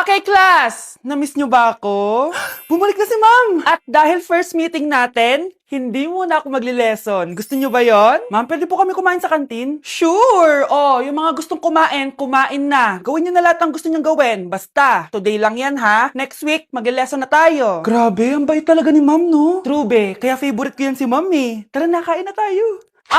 Okay, class! Na-miss nyo ba ako? Bumalik na si ma'am! At dahil first meeting natin, hindi muna ako magli-lesson. Gusto nyo ba yon? Ma'am, pwede po kami kumain sa kantin? Sure! Oh, yung mga gustong kumain, kumain na. Gawin nyo na lahat ng gusto nyong gawin. Basta, today lang yan ha. Next week, magli-lesson na tayo. Grabe, ang bait talaga ni ma'am, no? True, be. Kaya favorite ko yan si ma'am eh. Tara na, kain na tayo.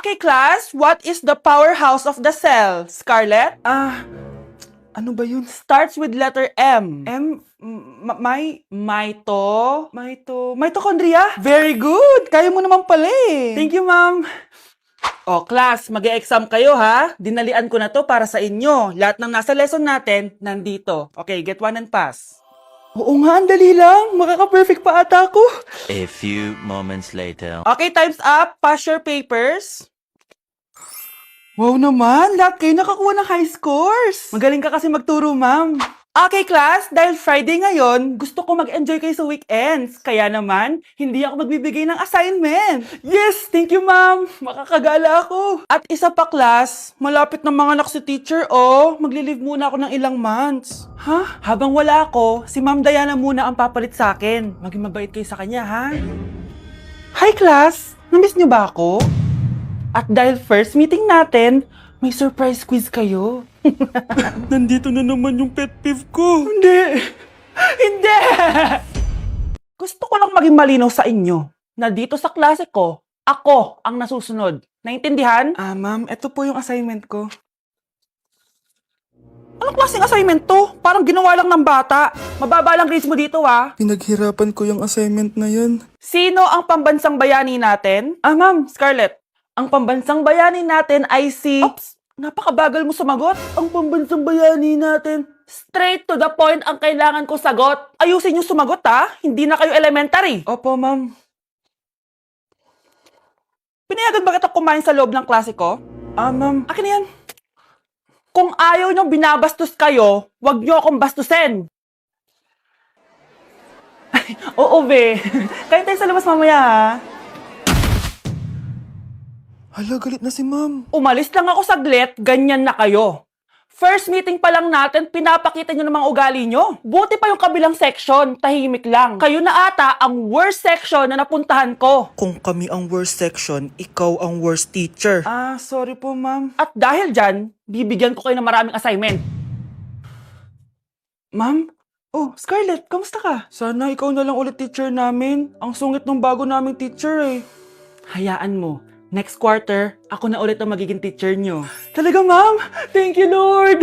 Okay, class. What is the powerhouse of the cell? Scarlett? Ano ba yun? Starts with letter M. Mitochondria? Very good! Kaya mo naman pala eh. Thank you, ma'am. O, class, mag-e-exam kayo ha. Dinalian ko na to para sa inyo. Lahat ng nasa lesson natin, nandito. Okay, get one and pass. Oo nga, ang dali lang. Makaka-perfect pa ata ako. A few moments later. Okay, time's up. Pass your papers. Wow naman, lahat kayo nakakuha ng high scores. Magaling ka kasi magturo, ma'am. Okay, class, dahil Friday ngayon, gusto ko mag-enjoy kayo sa weekends. Kaya naman, hindi ako magbibigay ng assignment. Yes, thank you, ma'am. Makakagala ako. At isa pa, class, malapit na mga anak si teacher, oh. Magli-leave muna ako ng ilang months. Ha? Habang wala ako, si Ma'am Diana muna ang papalit sa akin. Maging mabait kayo sa kanya, ha? Hi, class. Namiss niyo ba ako? At dahil first meeting natin, may surprise quiz kayo. Nandito na naman yung pet peeve ko. Hindi! Hindi! Gusto ko lang maging malinaw sa inyo na dito sa klase ko, ako ang nasusunod. Naintindihan? Ma'am, ito po yung assignment ko. Anong klaseng assignment to? Parang ginawa lang ng bata. Mababa lang grades mo dito, ha? Pinaghirapan ko yung assignment na yun. Sino ang pambansang bayani natin? Ma'am, Scarlett. Ang pambansang bayani natin ay si... Oops! Napakabagal mo sumagot. Ang pambansang bayani natin. Straight to the point ang kailangan ko sagot. Ayusin yung sumagot, ha? Hindi na kayo elementary. Opo, ma'am. Pinayagan ba kita kumain sa loob ng klase ko? Ma'am. Akin na yan. Kung ayaw niyong binabastos kayo, wag niyo akong bastusin. Oo, be. Kain tayo sa labas mamaya, ha? Hala, galit na si ma'am. Umalis lang ako saglit, ganyan na kayo. First meeting pa lang natin, pinapakita nyo ng mga ugali nyo. Buti pa yung kabilang section, tahimik lang. Kayo na ata ang worst section na napuntahan ko. Kung kami ang worst section, ikaw ang worst teacher. Sorry po, ma'am. At dahil dyan, bibigyan ko kayo ng maraming assignment. Ma'am? Oh, Scarlett, kamusta ka? Sana ikaw na lang ulit teacher namin. Ang sungit ng bago naming teacher eh. Hayaan mo. Next quarter, ako na ulit ang magiging teacher nyo. Talaga, ma'am? Thank you, Lord!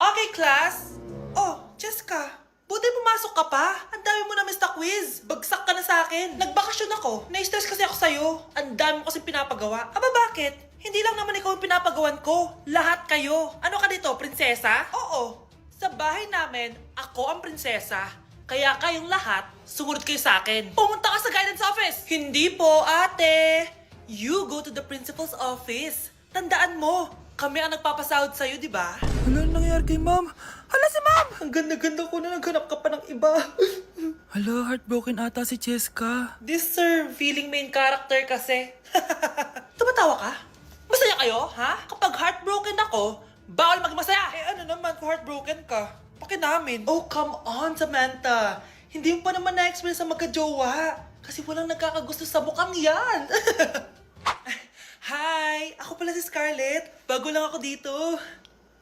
Okay, class. Oh, Jessica, buti pumasok ka pa. Ang dami mo na miss na quiz. Bagsak ka na sa akin. Nagbakasyon ako. Na-stress kasi ako sa'yo. Ang dami mo kasi pinapagawa. Aba, bakit? Hindi lang naman ikaw ang pinapagawan ko. Lahat kayo. Ano ka dito, prinsesa? Oo. Sa bahay namin, ako ang prinsesa. Kaya kayong lahat, sumunod kayo sa akin. Pumunta ka sa guidance office. Hindi po, ate. You go to the principal's office. Tandaan mo, kami ang nagpapasahod sa'yo, di ba? Ano nangyayari kay ma'am? Hala si ma'am! Ang ganda-ganda ko na naghanap ka pa ng iba. Hala, heartbroken ata si Cheska. This sir, feeling main character kasi. Tumatawa ka? Masaya kayo, ha? Kapag heartbroken ako, bawal maging masaya. Ano naman kung heartbroken ka? Pakinamin. Oh, come on, Samantha. Hindi mo pa naman na-experience sa magka-jowa. Kasi walang nagkakagusto sa mukhang yan. Hi! Ako pala si Scarlett. Bago lang ako dito.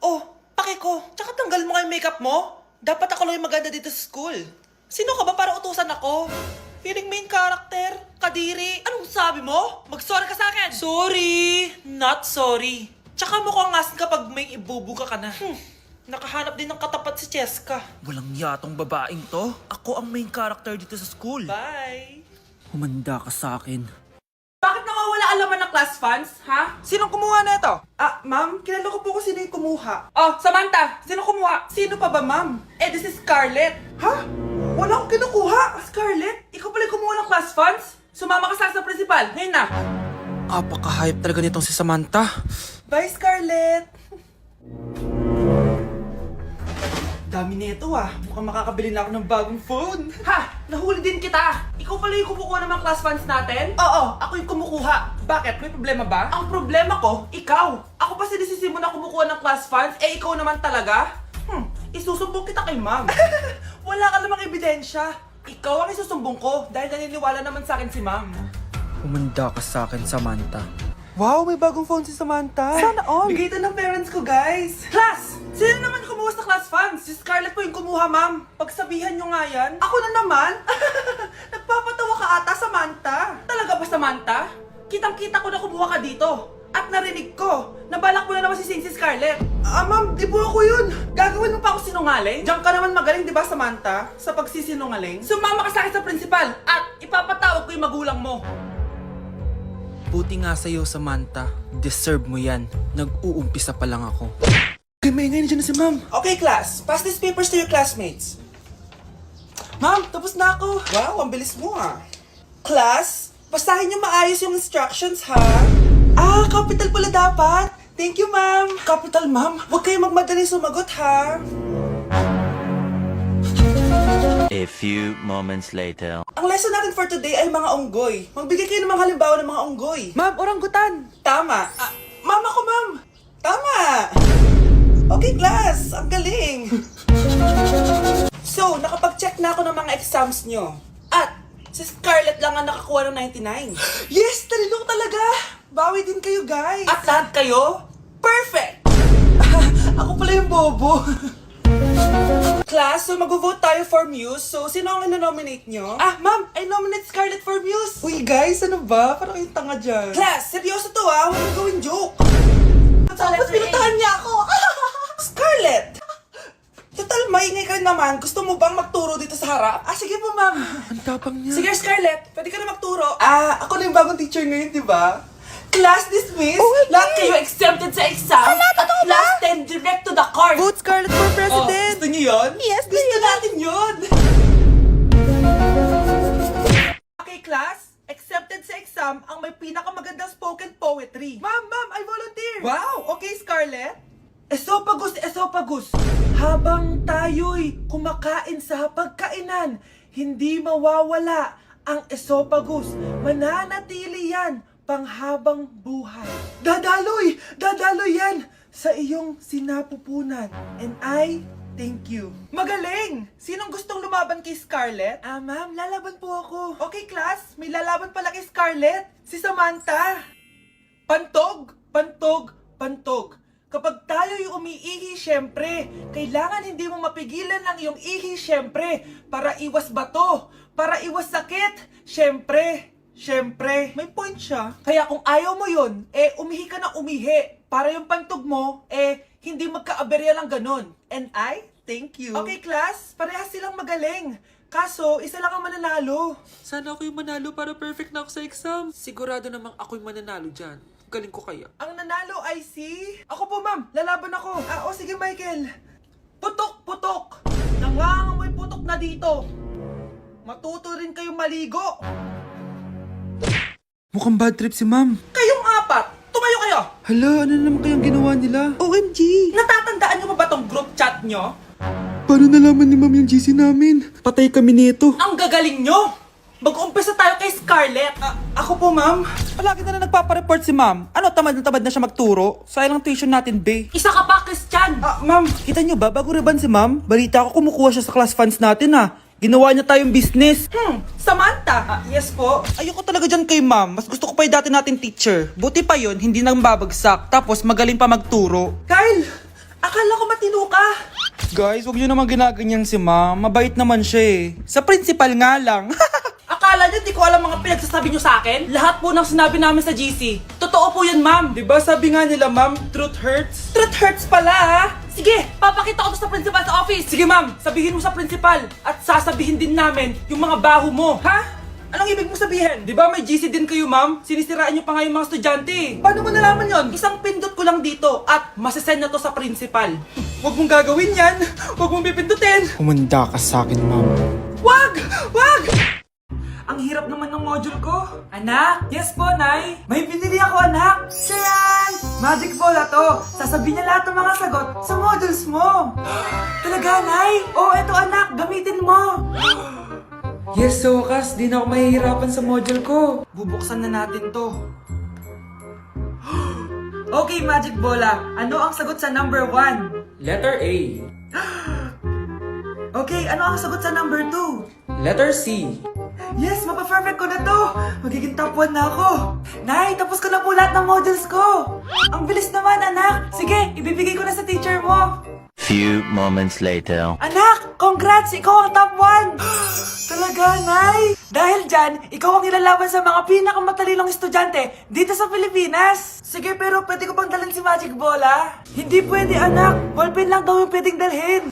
Oh, pake ko. Tsaka tanggal mo nga yung makeup mo. Dapat ako lang yung maganda dito sa school. Sino ka ba para utusan ako? Feeling main character? Kadiri? Anong sabi mo? Mag-sorry ka sa akin! Sorry! Not sorry. Tsaka mukhang asin kapag may ibubuga ka na. Nakahanap din ng katapat si Cheska. Walang yatong babaeng to. Ako ang main character dito sa school. Bye! Humanda ka sa akin. Bakit nawawala ang laman ng class funds, ha? Sinong kumuha na ito? Ma'am, kilala ko po kung sino yung kumuha. Oh, Samantha, sino kumuha? Sino pa ba, ma'am? This is Scarlett. Ha? Wala akong kinukuha. Scarlett, ikaw pala yung kumuha ng class funds? Sumama ka sa principal, ngayon na. Apaka-hype talaga nitong si Samantha. Bye, Scarlett. Dami nito Mukhang makakabili na ako ng bagong phone. Ha! Nahuli din kita! Ikaw pala yung kumukuha ng mga class funds natin? Oo, ako yung kumukuha. Bakit? May problema ba? Ang problema ko, ikaw. Ako pa sinisisi mo na kumukuha ng class funds, ikaw naman talaga? kay ma'am. Wala ka namang ebidensya. Ikaw ang isusumbong ko dahil naniniwala naman sa akin si ma'am. Humanda ka sa akin, Samantha. Wow, may bagong phone si Samantha. Sana all. Bigay ito ng parents ko, guys. Class! Sino naman kumuha sa class funds? Si Scarlett po yung kumuha, ma'am. Pagsabihan nyo nga yan. Ako na naman? Nagpapatawa ka ata, Samantha. Talaga ba, Samantha? Kitang-kita ko na kumuha ka dito. At narinig ko, nabalak mo na naman si Scarlett. Ma'am, di po ako yun. Gagawin mo pa ako sinungaling? Diyan ka naman magaling, di ba, Samantha? Sa pagsisinungaling? Sumama ka sa akin sa principal at ipapatawag ko yung magulang mo. Buti nga sa'yo, Samantha. Deserve mo yan. Nag-uumpisa pa lang ako. Okay, may ngayon dyan na si ma'am. Okay, class. Pass these papers to your classmates. Ma'am, tapos na ako. Wow, ang bilis mo ah. Class, basahin niyo maayos yung instructions ha. Capital pala dapat. Thank you, ma'am. Capital, ma'am. Huwag kayo magmadali sumagot ha. A few moments later. Ang lesson natin for today ay mga unggoy. Magbigay kayo ng mga halimbawa ng mga unggoy. Ma'am, oranggutan. Tama. Ma'am ako, ma'am. Tama. Okay, class. Ang galing. So, nakapag-check na ako ng mga exams nyo. At, si Scarlett lang ang nakakuha ng 99. Yes! Talino ko talaga! Bawi din kayo, guys. At lahat kayo? Perfect! Ako pala yung bobo. Class, so mag-vote tayo for Muse. So, sino ang ino-nominate nyo? Ma'am, I nominate Scarlett for Muse. Uy, guys, ano ba? Parang kayong tanga dyan. Class, seryoso to ah. Huwag mo gawin joke. Tapos pinuntahan niya ako. Scarlett! Total, maingay ka rin naman. Gusto mo bang magturo dito sa harap? Sige po, ma'am. Ang tapang niya. Sige, Scarlett. Pwede ka na magturo. Ako na yung bagong teacher ngayon, di ba? Class dismissed. Lahat kayo exempted sa exam. At class 10 direct to the court. Vote Scarlett for president! Gusto niyo yun? Yes, gusto natin yun. Okay, class. Accepted sa exam ang may pinakamagandang spoken poetry. Ma'am, I volunteer. Wow, okay, Scarlett. Esophagus. Habang tayo'y kumakain sa pagkainan, hindi mawawala ang esophagus. Mananatili yan panghabang buhay. Dadaloy yan sa iyong sinapupunan. And I thank you. Magaling! Sinong gustong lumaban kay Scarlett? Ma'am, lalaban po ako. Okay, class. May lalaban pala kay Scarlett. Si Samantha. Pantog. Kapag tayo'y umiihi, syempre, kailangan hindi mo mapigilan ang iyong ihi, syempre, para iwas bato, para iwas sakit, syempre, may point siya. Kaya kung ayaw mo yun, umihi ka na umihi, para yung pantog mo, hindi magka-aberya lang ganun. And I thank you. Okay, class, parehas silang magaling. Kaso, isa lang ang mananalo. Sana ako yung manalo para perfect na ako sa exam. Sigurado namang ako yung mananalo dyan. Galing ko kaya. Ang nanalo ay si... Ako po, ma'am. Lalaban ako. Sige, Michael. Putok. Nangangamoy putok na dito. Matuto rin kayong maligo. Mukhang bad trip si ma'am. Kayong apat, tumayo kayo. Hala, ano naman kayang ginawa nila? OMG. Natatandaan nyo ba tong group chat nyo? Paano nalaman ni ma'am yung GC namin? Patay kami nito. Ang gagaling nyo. Mag-umpisa tayo kay Scarlett. Ako po, ma'am. Palagi na nagpapareport si ma'am. Tamad na siya magturo? Sayang ang tuition natin, be. Isa ka pa, Christian. Ma'am, kita nyo ba? Bago riban si ma'am, balita ko kumukuha siya sa class funds natin, Ginawa niya tayong business. Samantha. Yes po. Ayoko talaga dyan kay ma'am. Mas gusto ko pa yung dati natin teacher. Buti pa yun, hindi nang babagsak. Tapos magaling pa magturo. Kyle! Akala ko matino ka. Guys, huwag nyo naman ginaganyan si ma'am. Mabait naman siya Sa principal nga lang. Akala niyo di ko alam mga pinagsasabi niyo sa akin? Lahat po ng sinabi namin sa GC. Totoo po yan, ma'am. Diba sabi nga nila, ma'am, truth hurts? Truth hurts pala, Sige, papakita ko to sa principal sa office. Sige, ma'am. Sabihin mo sa principal. At sasabihin din namin yung mga baho mo. Ha? Anong ibig mo sabihin? Di ba may GC din kayo, ma'am? Sinisiraan niyo pa nga yung mga estudyante. Paano mo nalaman yon? Isang pindot ko lang dito at masasend na to sa principal. Huwag mong gagawin yan. Huwag mong pipindutin. Humanda ka sa akin, ma'am. Wag! Ang hirap naman ng module ko. Anak? Yes po, Nay. May binili ako, anak. Siya yan! Magic bola to. Sasabihin niya lahat ng mga sagot sa modules mo. Talaga, Nay? Oo, eto anak. Gamitin mo. Yes, sa wakas. Di na ako mahihirapan sa module ko. Bubuksan na natin to. Okay, Magic Bola. Ano ang sagot sa number 1? Letter A. Okay, ano ang sagot sa number 2? Letter C. Yes, mapa-perfect ko na to. Magiging top 1 na ako. Nay, tapos ko na po lahat ng modules ko. Ang bilis naman, anak. Sige, ibibigay ko na sa teacher mo. Few moments later. Anak, congrats! Ikaw ang top 1! Talaga, Nay? Dahil dyan, ikaw ang ilalaban sa mga pinakamatalinong estudyante dito sa Pilipinas. Sige, pero pwede ko pang dalhin si Magic Bola? Hindi pwede, anak. Ballpen lang daw yung pwedeng dalhin.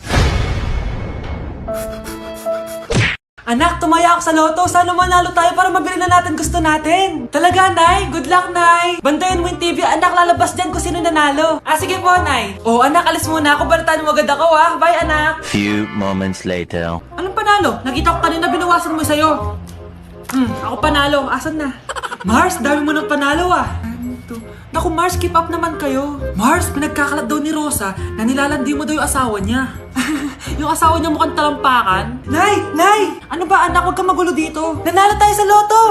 Anak, tumaya ako sa loto. Sana manalo tayo para mabili na natin gusto natin. Talaga, Nay? Good luck, Nay. Bantayan mo yung TV. Anak, lalabas dyan kung sino nanalo. Sige po, Nay. Oh, anak, alis muna ako. Balitaan mo agad ako, ah. Bye, anak. Few moments later. Anong panalo? Nakita ko kanina binawasan mo sa'yo. Ako panalo. Asan na? Mars, dami mo ng panalo, ah. Naku, Mars, keep up naman kayo. Mars, pinagkakalat daw ni Rosa na nilalandi mo daw yung asawa niya. Yung asawa niya mukhang talampakan. Nay! Nay! Ano ba, anak? Huwag kang magulo dito. Nanalo tayo sa loto!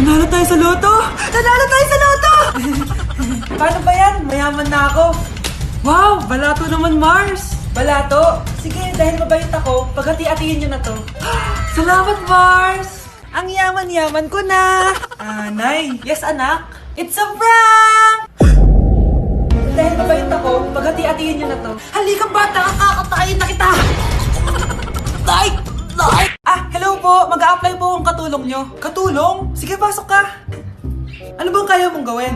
Nanalo tayo sa loto! Nanalo tayo sa loto! Paano ba yan? Mayaman na ako. Wow! Balato naman, Mars! Balato? Sige, dahil mabait ako, paghati-hatiin niyo na to. Salamat, Mars! Ang yaman-yaman ko na! Nay! Yes, anak? It's a prank! Dahil mabait ako, paghati-hatiin niyo na to. Halika, bata! Kakatayin na kita! Tay! Tay! Hello po! Mag-a-apply po akong katulong nyo. Katulong? Sige, pasok ka. Ano bang kaya mong gawin?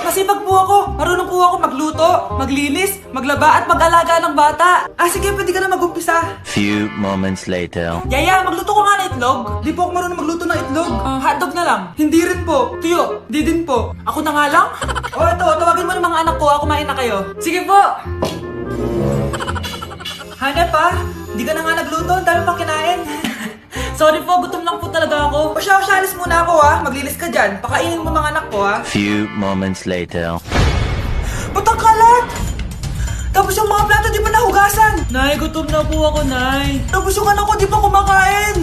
Masipag po ako. Marunong po ako magluto, maglinis, maglaba at mag-alaga ng bata. Sige, pwede ka na mag-umpisa. Few moments later. Yaya, magluto ko nga ng itlog. Di po ako marunong magluto ng itlog. Hotdog na lang. Hindi rin po. Tuyo, di din po. Ako na nga lang? Ito, tawagin mo ng mga anak ko. Kumain na kayo. Sige po. Hanep pa? Hindi ka na nga nagluto. Ang dami pang kinain. Sorry po, gutom lang po talaga ako. Alis muna ako, Maglilis ka dyan. Pakainin mo mga anak ko, Few moments later. Ba't ang kalat? Tapos yung mga plato di pa nahugasan. Nay, gutom na po ako, Nay. Tapos yung anak ko di pa kumakain.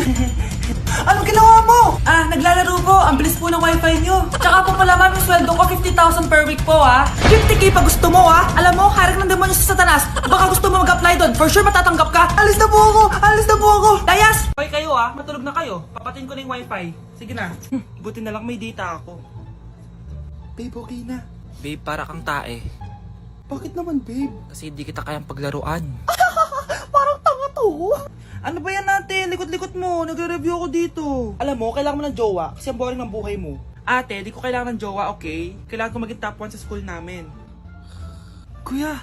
Anong ginawa mo? Naglalaro po. Ang bilis po ng wifi nyo. Tsaka po pala, ma'am, yung sweldo ko 50,000 per week po, 50k pa gusto mo, Alam mo, harik ng demonyo sa Satanas. Baka gusto mo mag-apply doon. For sure matatanggap ka. Alis na po ako. Alis na po ako. Layas! Hoy kayo, matulog na kayo. Papatin ko na yung wifi. Sige na. Buti na lang may data ako. Babe, okay na. Babe, para kang tae. Bakit naman, babe? Kasi hindi kita kayang paglaruan. Parang tanga to. Ano ba yan natin? Likot-likot mo. Nagre-review ako dito. Alam mo, kailangan mo ng jowa kasi ang boring ng buhay mo. Ate, di ko kailangan ng jowa, okay? Kailangan ko maging top 1 sa school namin. Kuya!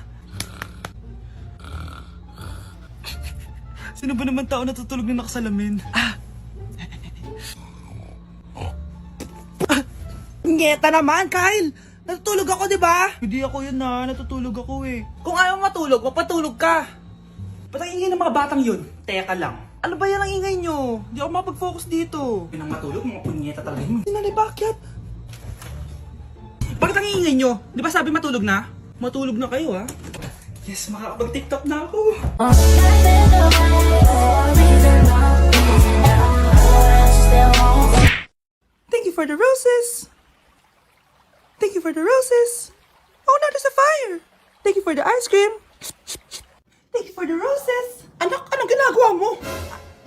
Sino ba naman tao natutulog na nakasalamin? Ngeta naman, Kyle! Natutulog ako, di ba? Hindi ako yun natutulog ako eh. Kung ayaw matulog, mapatulog ka. Ba't ang ingay ng mga batang yun? Teka lang. Ano ba yan ang ingay nyo? Hindi ako makapag-focus dito. Pinang matulog, mga punyeta talaga yun. Sinanay, bakit? Bakit ang ingay nyo? Di ba sabi matulog na? Matulog na kayo, Yes, makakapag-tiktok na ako. Thank you for the roses. Thank you for the roses. Oh, now there's a fire. Thank you for the ice cream. Thank you for the roses. Anak, anong ginagawa mo?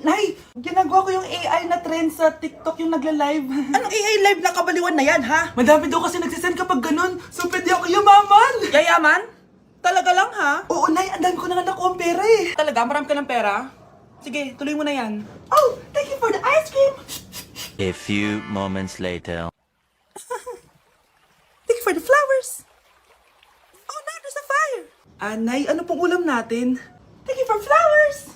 Nay, ginagawa ko yung AI na trend sa TikTok yung nagla-live. Anong AI live na kabaliwan na yan, ha? Madami daw kasi nagsisend kapag ganun. So, pwede ako yumaman. Yayaman? Talaga lang, ha? Oo, Nay, ang dami ko na nga nakuha ang pera eh. Talaga? Marami ka ng pera? Sige, tuloy mo na yan. Oh, thank you for the ice cream. A few moments later. Thank you for the flowers. Oh, now there's a fire. Nay, ano pong ulam natin? Thank you for flowers.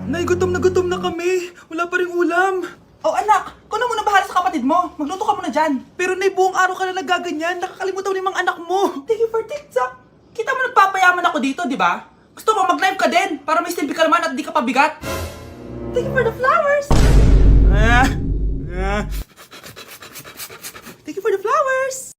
Nay, gutom na kami. Wala pa rin ulam. Oh, anak, kung na muna bahala sa kapatid mo. Magluto ka muna dyan. Pero Nay, buong araw ka na nagaganyan. Nakakalimutan mo yung mga anak mo. Thank you for TikTok. Kita mo nagpapayaman ako dito, di ba? Gusto mo mag-live ka din para may silbi ka naman at di ka pabigat. Thank you for the flowers. Thank you for the flowers.